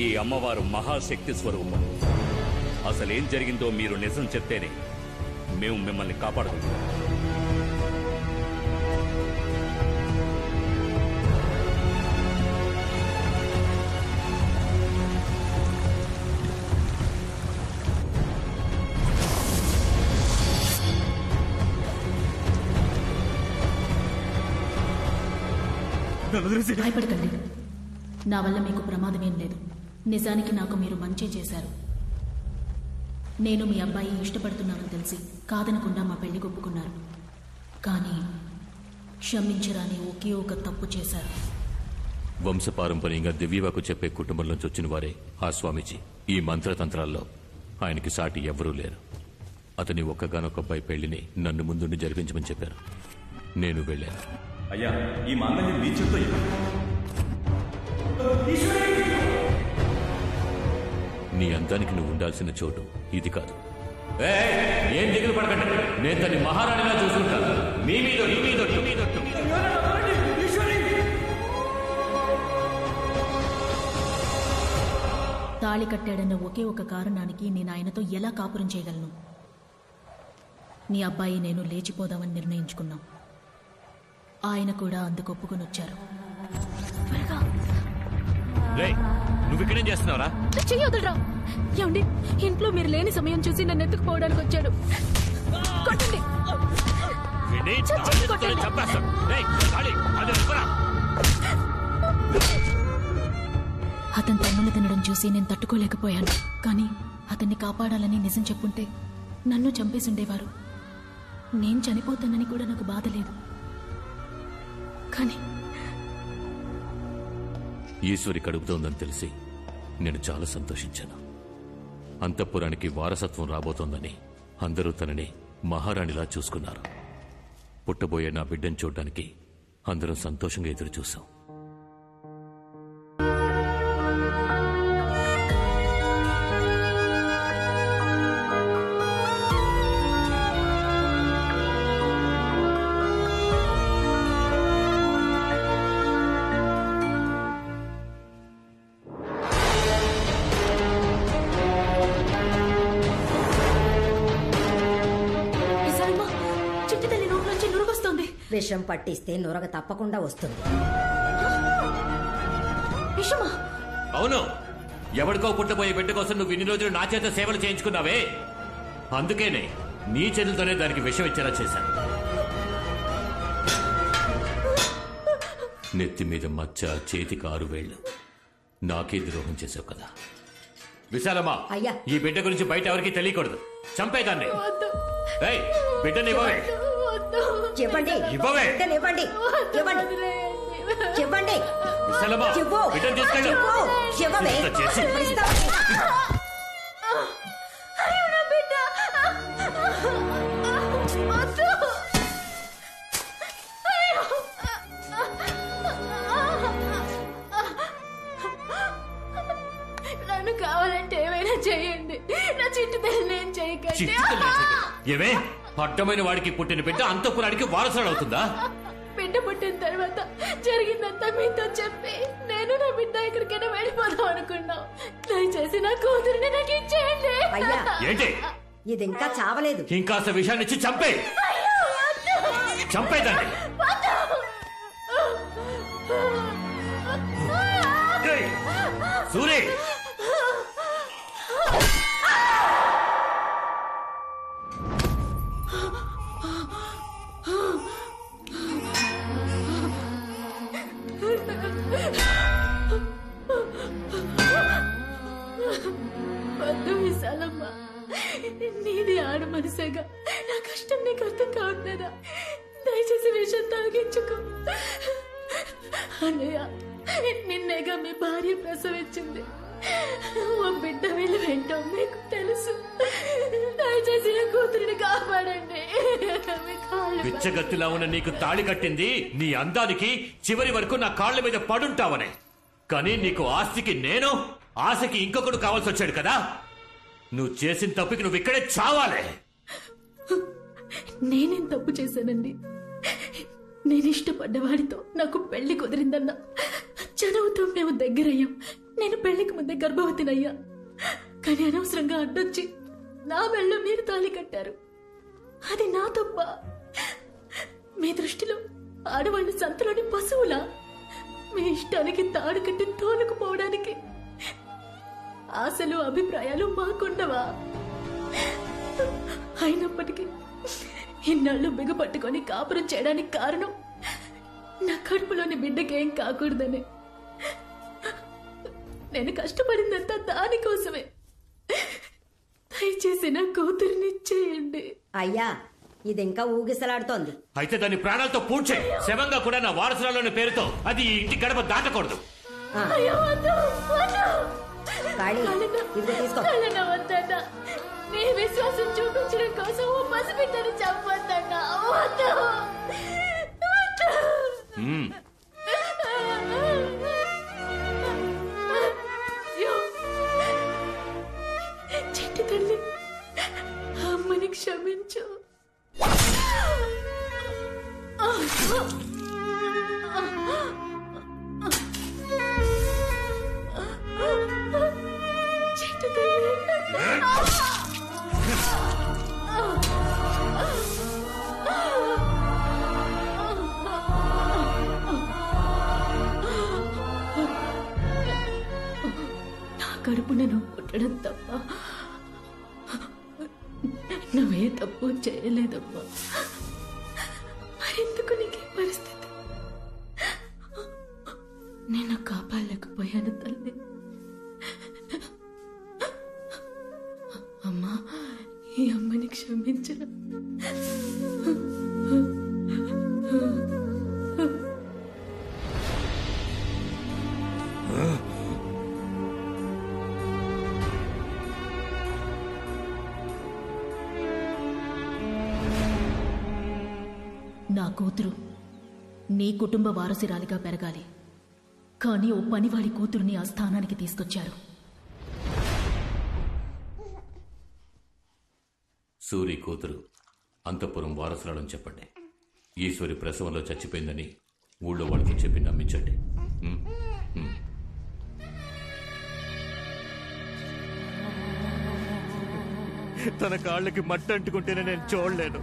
ఈ అమ్మవారు మహాశక్తి స్వరూపం. అసలేం జరిగిందో మీరు నిజం చెప్తేనే మేము మిమ్మల్ని కాపాడగలుగుతాం. భయపడకండి, నా వల్ల మీకు ప్రమాదమేం లేదు. నిజానికి నాకు మీరు మంచి చేశారు. నేను మీ అబ్బాయి ఇష్టపడుతున్నానని తెలిసి కాదనకుండా మా పెళ్లి ఒప్పుకున్నారు. కానీ క్షమించరాని ఒకే ఒక తప్పు చేశారు. వంశపారంపర్యంగా దివ్యవాకు చెప్పే కుటుంబంలోంచి వచ్చిన వారే ఆ స్వామీజీ. ఈ మంత్రతంత్రాల్లో ఆయనకి సాటి ఎవరూ లేరు. అతని ఒక్కగానొక్క అబ్బాయి పెళ్లిని నన్ను ముందుండి జరిపించమని చెప్పారు. నేను వెళ్ళాను. అయ్యా, ఈ మాంగళ్యం మీ చేత్తో నీ అందానికి నువ్వు ఉండాల్సిన చోటు ఇది కాదు. ఏం దిగులు పడకండి, నేను తన్ని మహారాణిలా చూసుకుంటాను. మీ మీద తాళి కట్టాడన్న ఒకే ఒక కారణానికి నేను ఆయనతో ఎలా కాపురం చేయగలను? నీ అబ్బాయి నేను లేచిపోదామని నిర్ణయించుకున్నాం. ఆయన కూడా అందుకు ఒప్పుకొని వచ్చారు. నువ్వు ఇక్కడేం చేస్తున్నావురా? చెయ్యొద్దురా. ఏమండి, ఇంట్లో మీరు లేని సమయం చూసి నన్ను ఎత్తుకుపోవడానికి వచ్చాడు. కొట్టండి. అతను తన్నులు తినడం చూసి నేను తట్టుకోలేకపోయాను. కానీ అతన్ని కాపాడాలని నిజం చెప్పుంటే నన్ను చంపేసి ఉండేవారు. నేను చనిపోతానని కూడా నాకు బాధ లేదు. కానీ ఈశ్వరి కడుపుతోందని తెలిసి నేను చాలా సంతోషించాను. అంతఃపురానికి వారసత్వం రాబోతోందని అందరూ తనని మహారాణిలా చూసుకున్నారు. పుట్టబోయే నా బిడ్డను చూడ్డానికి అందరం సంతోషంగా ఎదురు చూశాం. విషం పట్టిస్తే నురగ తప్పకుండా వస్తుంది. విషమా? అవును. ఎవరికో పుట్టబోయే బిడ్డ కోసం నువ్వు ఇన్ని రోజులు నా చేత సేవలు చేయించుకున్నావే, అందుకేనే నీ చేతులతోనే దానికి విషం ఇచ్చేలా చేశాను. నెత్తి మీద మచ్చ, చేతికి 6 వేళ్లు. నాకే ద్రోహం చేసావు కదా. విశాలమ్మా, ఈ బిడ్డ గురించి బయట ఎవరికి తెలియకూడదు. చంపేదాన్ని. బిడ్డని ఇవ్వవే. చెప్పండి, ఇవ్వవే. ఇవ్వండి, ఇవ్వండి, ఇవ్వండి. విశాలమ్మా, బిడ్డను తీసుకెళ్ళు. నన్ను కావాలంటే ఏమైనా చేయండి. నా చిట్టు తల్లి నేను చేయకండి. ఏమే, అడ్డమైన వాడికి పుట్టిన బిడ్డ అంతఃపురానికి వారసుడు అవుతుందా? బిడ్డ పుట్టిన తర్వాత జరిగిందంతా మీతో చెప్పి నేను నా బిడ్డ ఎక్కడికైనా వెళ్ళిపోదాం అనుకున్నాం. దయచేసి నా కూతురిని నాకు ఇచ్చేయండి. ఏంటి ఇది ఇంకా చావలేదు. ఇంకాస్త విషయాన్ని ఇచ్చి చంపే. చంపేదాన్ని. సూరి, వద్దు విశాలమ్మ, నీది ఆడ మనసేగా. నా కష్టం నీకు అర్థం కావట్లేదా? దయచేసి విషయం తాగించుకో. అన్నయ్య, నిన్నేగా మీ భార్య ప్రసవించింది. ఓ బిడ్డ వీళ్ళు ఏంటో మీకు తెలుసు. దయచేసి నా కూతురిని కాపాడండి. పిచ్చగత్తిలా ఉన్న నీకు తాళి కట్టింది నీ అందానికి, చివరి వరకు నా కాళ్ల మీద పడుంటావనే. కానీ నీకు ఆస్తికి నేను, ఆశకి ఇంకొకడు కావాల్సి వచ్చాడు కదా. నువ్వు చేసిన తప్పుకి నువ్వు ఇక్కడే చావాలి. నేనేం తప్పు చేశానండి? నేను ఇష్టపడ్డవాడితో నాకు పెళ్లి కుదిరిందన్నా, చదువుతో మేము దగ్గరయ్యాం. నేను పెళ్లికి ముందే గర్భవతినయ్యా. కానీ అనవసరంగా అడ్డొచ్చి నా మెళ్ళ మీరు తాళి కట్టారు. అది నా తప్ప? మీ దృష్టిలో ఆడవాళ్ళు సంతలోని పశువులా? మీ ఇష్టానికి తాడు కట్టి తోలుకుపోవడానికి ఆశలు అభిప్రాయాలు మాకుండవా? అయినప్పటికీ ఇన్నాళ్ళు బిగపట్టుకొని కాపురం చేయడానికి కారణం నా కడుపులోని బిడ్డకేం కాకూడదని. నేను కష్టపడిందంతా దానికోసమే. దయచేసి నా కూతురిని చేయండి. అయ్యా, ఇది ఇంకా ఊగిసలాడుతోంది. అయితే దాని ప్రాణాలతో పూడ్చే శవంగా కూడా నా వారసురాలోని పేరుతో అది ఈ ఇంటి గడప దాటకూడదు. అయ్యో, వద్దు, వద్దు. కాళీ, ఇదిగో తీసుకో. కళ్ళన వద్దన్నా. నీ విశ్వాసం చూపించడం కోసం ఓ పసిబిడ్డని చంపొద్దన్నా. వద్దు, వద్దు. అయ్యో, చెట్టు తల్లి, అమ్మని క్షమించు. చెట్టు తల్లి, నా కడుపున నువ్వు పుట్టడం తప్ప నువ్వే తప్పు చేయలేదమ్మా. మరెందుకు నీకే పరిస్థితి? నేను కాపాడలేకపోయాను తల్లి. అమ్మా, ఈ అమ్మని క్షమించరా. నా కూతురు నీ కుటుంబ వారసురాలిగా పెరగాలి. కానీ ఓ పనివాడి కూతురుని ఆ స్థానానికి తీసుకొచ్చారు. సూరి కూతురు అంతఃపురం వారసురాలని చెప్పండి. ఈశ్వరి ప్రసవంలో చచ్చిపోయిందని ఊళ్ళో వాళ్ళతో చెప్పి నమ్మించండి. తన కాళ్ళకి మట్టి అంటుకుంటేనే నేను చూడలేను.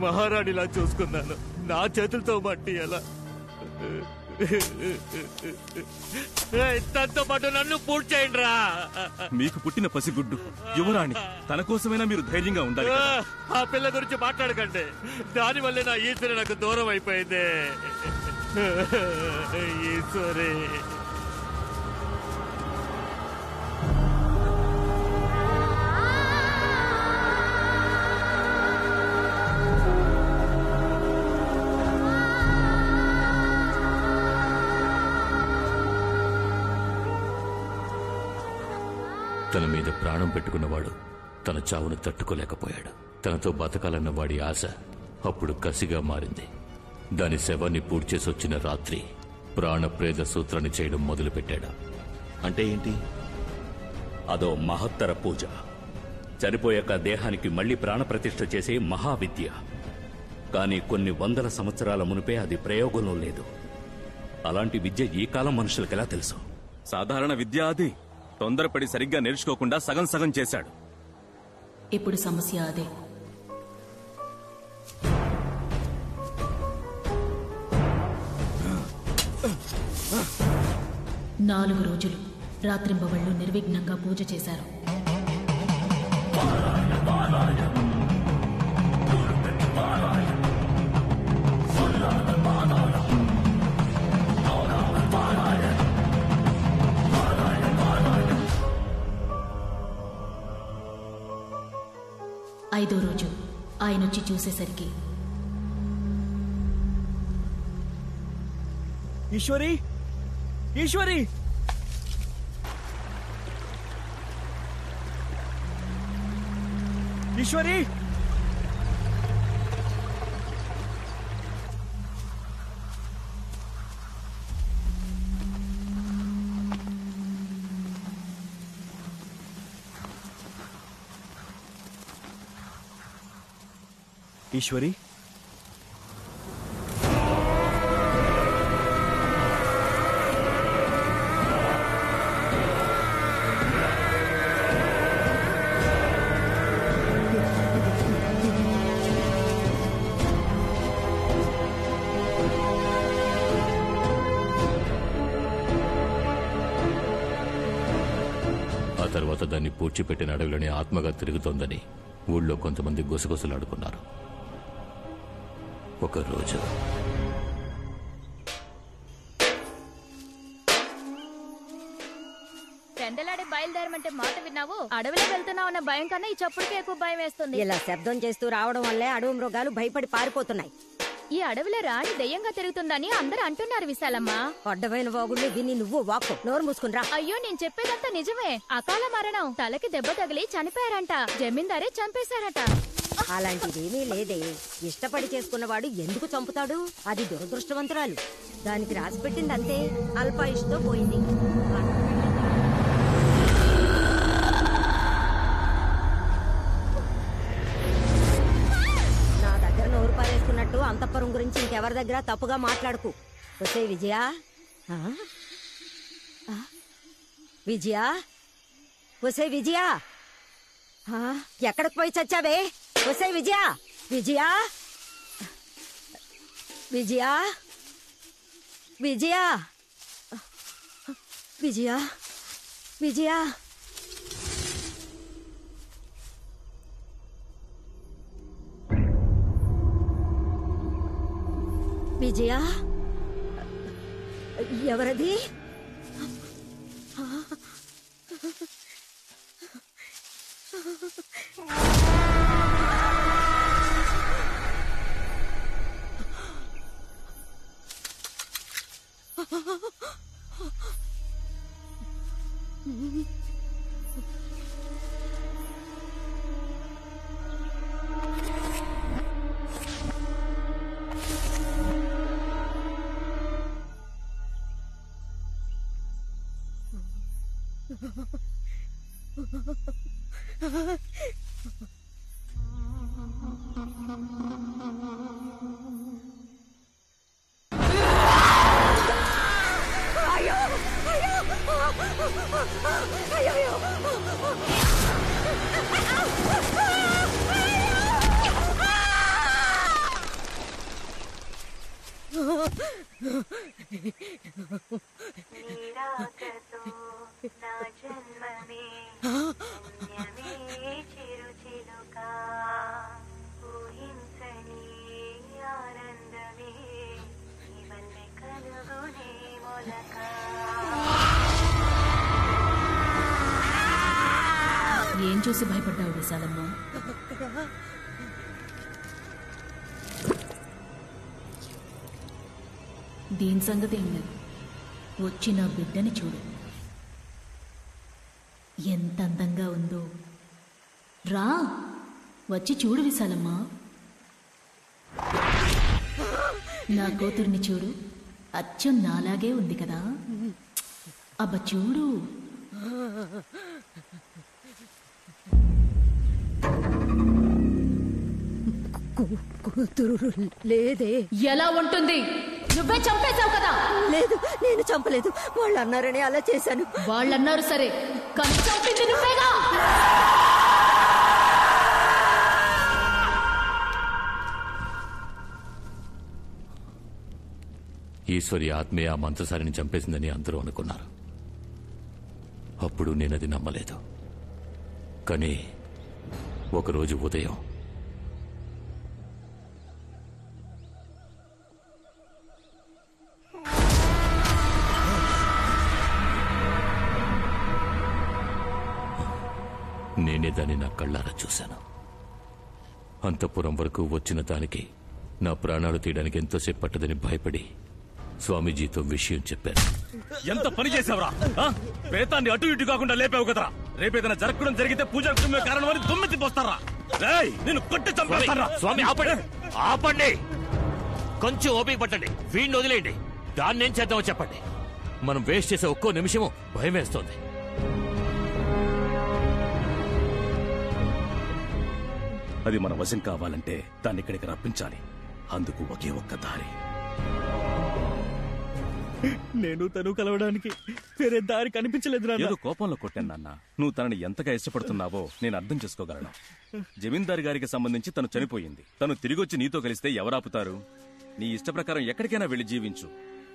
మహారాణిలా చూసుకున్నాను. నా చేతులతో మట్టి ఎలా? తనతో పాటు నన్ను పూర్తి చేయండి రా. మీకు పుట్టిన పసిగుడ్డు యువరాణి. తన కోసమైనా మీరు ధైర్యంగా ఉండాలి. ఆ పిల్ల గురించి మాట్లాడకండి. దానివల్లే నా ఈశ్వరి నాకు దూరం అయిపోయింది. ఈశ్వరి, తన మీద ప్రాణం పెట్టుకున్నవాడు తన చావును తట్టుకోలేకపోయాడు. తనతో బతకాలన్న వాడి ఆశ అప్పుడు కసిగా మారింది. దాని శవాన్ని పూడ్చేసొచ్చిన రాత్రి ప్రాణప్రేద సూత్రాన్ని చేయడం మొదలుపెట్టాడు. అంటే ఏంటి? అదో మహత్తర పూజ. చనిపోయాక దేహానికి మళ్లీ ప్రాణప్రతిష్ఠ చేసే మహావిద్య. కానీ కొన్ని వందల సంవత్సరాల మునిపే అది ప్రయోగంలో లేదు. అలాంటి విద్య ఈ కాలం మనుషులకెలా తెలుసు? సాధారణ విద్య అది. తొందరపడి సరిగ్గా నేర్చుకోకుండా సగం సగం చేశాడు. ఇప్పుడు సమస్య అదే. నాలుగు రోజులు రాత్రింబవళ్లు నిర్విఘ్నంగా పూజ చేశారు. ఐదో రోజు ఆయనొచ్చి చూసేసరికి ఈశ్వరి, ఈశ్వరి, ఈశ్వరి, ఈశ్వరి, తర్వాత దాన్ని పూడ్చిపెట్టిన అడవిలోనే ఆత్మగా తిరుగుతోందని ఊళ్ళో కొంతమంది గుసగుసలాడుకున్నారు. ఒకరోజు పెండలాడే బయలుదేరమంటే మాట విన్నావు. అడవిలో వెళ్తున్నావు అన్న భయం కన్నా ఈ చప్పుడుకి ఎక్కువ భయం వేస్తుంది. ఇలా శబ్దం చేస్తూ రావడం వల్లే అడవి మృగాలు భయపడి పారిపోతున్నాయి. ఈ అడవిలో రాణి దెయ్యంగా తిరుగుతుందని అందరూ అంటున్నారు విశాలమ్మ. అడ్డమైన వాగుళ్ళు విని నువ్వు వాక్కు. నోరు మూసుకుని రా. అయ్యో, నేను చెప్పేదంతా నిజమే. అకాల మరణం, తలకి దెబ్బ తగిలి చనిపోయారంట. జమీందారే చంపేశారట. అలాంటిదేమీ లేదే. ఇష్టపడి చేసుకున్నవాడు ఎందుకు చంపుతాడు? అది దురదృష్టవంతురాలు. దానికి రాసి పెట్టింది అంతే. అల్పాయుష్తో పోయింది. నా దగ్గర నోరు పారేసుకున్నట్టు అంతఃపురం గురించి ఇంకెవరి దగ్గర తప్పుగా మాట్లాడుకు. వసే విజయ, విజయ, వసే విజయ, ఎక్కడికి పోయి చచ్చావే? వసే విజయ, విజయ, విజయ, విజయ, విజయ, విజయ. విజయ, ఎవరది? ఏం చూసి భయపడ్డావు విశాలమ్మ? దీని సంగతి ఏం లేదు. వచ్చి నా బిడ్డని చూడు, ఎంత అందంగా ఉందో. రా, వచ్చి చూడు విశాలమ్మ. నా కూతుర్ని చూడు, అచ్చం నాలాగే ఉంది కదా. అబ్బ చూడు. కూతురు లేదే. ఎలా ఉంటుంది? నువ్వే చంపేశావు కదా. లేదు, నేను చంపలేదు. వాళ్ళు అన్నారని అలా చేశాను. వాళ్ళన్నారు సరే, కానీ చంపింది నువ్వేగా. ఈశ్వరి ఆత్మే ఆ మంత్రసారిని చంపేసిందని అందరూ అనుకున్నారు. అప్పుడు నేనది నమ్మలేదు. కానీ ఒకరోజు ఉదయం నేనే దాన్ని నా కళ్ళారా చూశాను. అంతఃపురం వరకు వచ్చిన దానికి నా ప్రాణాలు తీయడానికి ఎంతోసేపు పట్టదని భయపడి స్వామీజీతో విషయం చెప్పాను. ఎంత పని చేసావురా? ప్రేతాన్ని అటు ఇటు కాకుండా లేపావు కదరా. రేపేదైనా జరగడం జరిగితే పూజ కారణమని దుమ్మెత్తి పోస్తారా? నేను కొట్టి చంపేస్తారా? స్వామి ఆపండి, ఆపండి. కొంచెం ఓపిక పట్టండి. వీడిని వదిలేయండి. దాన్ని ఏం చేద్దామో చెప్పండి. మనం వేస్ట్ చేసే ఒక్కో నిమిషము భయం వేస్తోంది. అది మన వశం కావాలంటే దాన్ని ఇక్కడికి రప్పించాలి. అందుకు ఒకే ఒక్క దారి. నేను తను కలవడానికి వేరే దారి కనిపించలేదు. ఏదో కోపంలో కొట్టాను నాన్న. నువ్వు తనని ఎంతగా ఇష్టపడుతున్నావో నేను అర్థం చేసుకోగలను. జమీందారు గారికి సంబంధించి తను చనిపోయింది. తను తిరిగొచ్చి నీతో కలిస్తే ఎవరాపుతారు? నీ ఇష్ట ప్రకారం ఎక్కడికైనా వెళ్లి జీవించు.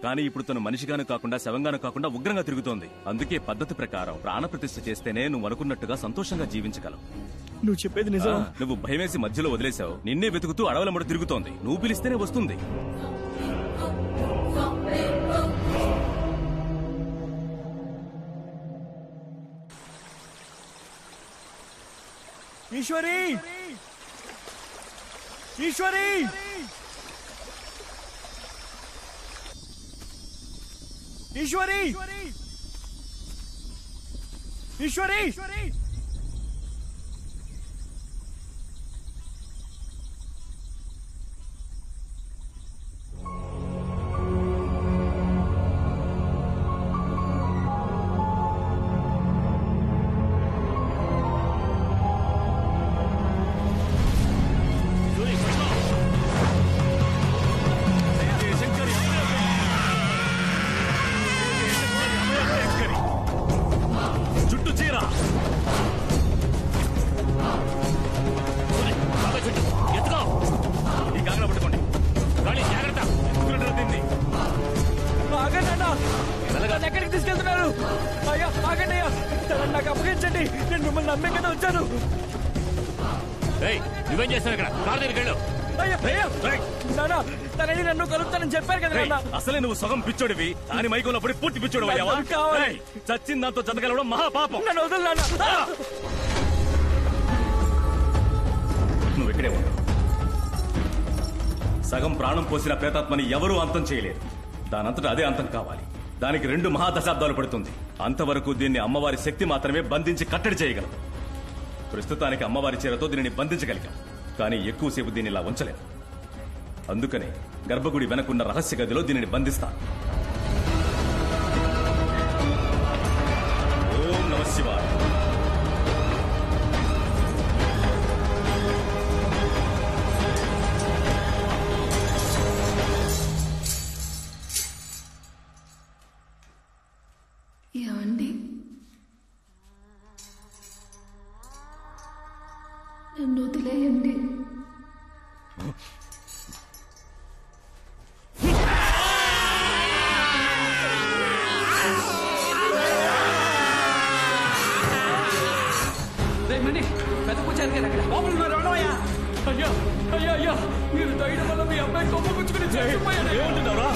కానీ ఇప్పుడు తను మనిషిగాను కాకుండా శవంగాను కాకుండా ఉగ్రంగా తిరుగుతోంది. అందుకే పద్ధతి ప్రకారం ప్రాణప్రతిష్ఠ చేస్తేనే నువ్వు అనుకున్నట్టుగా సంతోషంగా జీవించగలవు. నువ్వు చెప్పేది నిజం. నువ్వు భయమేసి మధ్యలో వదిలేశావు. నిన్నే వెతుకుతూ అడవులమ్మడు తిరుగుతోంది. నువ్వు పిలిస్తేనే వస్తుంది. ఈశ్వరి, ఈశ్వరి, ఈశ్వరి, ఈశ్వరి. చుట్టూ చీర ఎత్తుకో. ఈ కాగన పట్టుకోండి. జాగ్రత్త. దీన్ని ఎక్కడికి తీసుకెళ్తున్నారు? అయ్యా ఆగండి అయ్యా, తనని నాకు అప్పగించండి. నేను మిమ్మల్ని నమ్మే కదా వచ్చాను. నువ్వేం చేస్తావు ఇక్కడ? కారు దగ్గరికి వెళ్ళు. నానా, తనని నన్ను కలుపుతానని చెప్పారు కదా నాన్న. అసలే నువ్వు సగం పిచ్చోడివి. అని మైకంలో పడి పూర్తి పిచ్చోడు అయ్యావా? చచ్చిన దాంతో జతగలవడం మహాపాపం. నన్ను వదలు నాన్న. నువ్వు ఇక్కడే ఉన్నావు. సగం ప్రాణం పోసిన ప్రేతాత్మని ఎవరూ అంతం చేయలేరు. దానంతటా అదే అంతం కావాలి. దానికి 2 మహాదశాబ్దాలు పడుతుంది. అంతవరకు దీన్ని అమ్మవారి శక్తి మాత్రమే బంధించి కట్టడి చేయగలదు. ప్రస్తుతానికి అమ్మవారి చీరతో దీనిని బంధించగలిగాం, కానీ ఎక్కువసేపు దీన్ని ఇలా ఉంచలేం. అందుకనే గర్భగుడి వెనకున్న రహస్య గదిలో దీనిని బంధిస్తాను. ఓం నమః శివాయ. ఏమండి, నన్ను వదిలేయండి. పెద్ద పూజారి గారు అక్కడ లోపల ఉన్నారు. అయ్యా అయ్యా అయ్యా, మీరు తగిన వల్ల మీ అబ్బాయి కొమ్మ పుచ్చుకుని చచ్చిపోయాడు. ఏమంటున్నారా?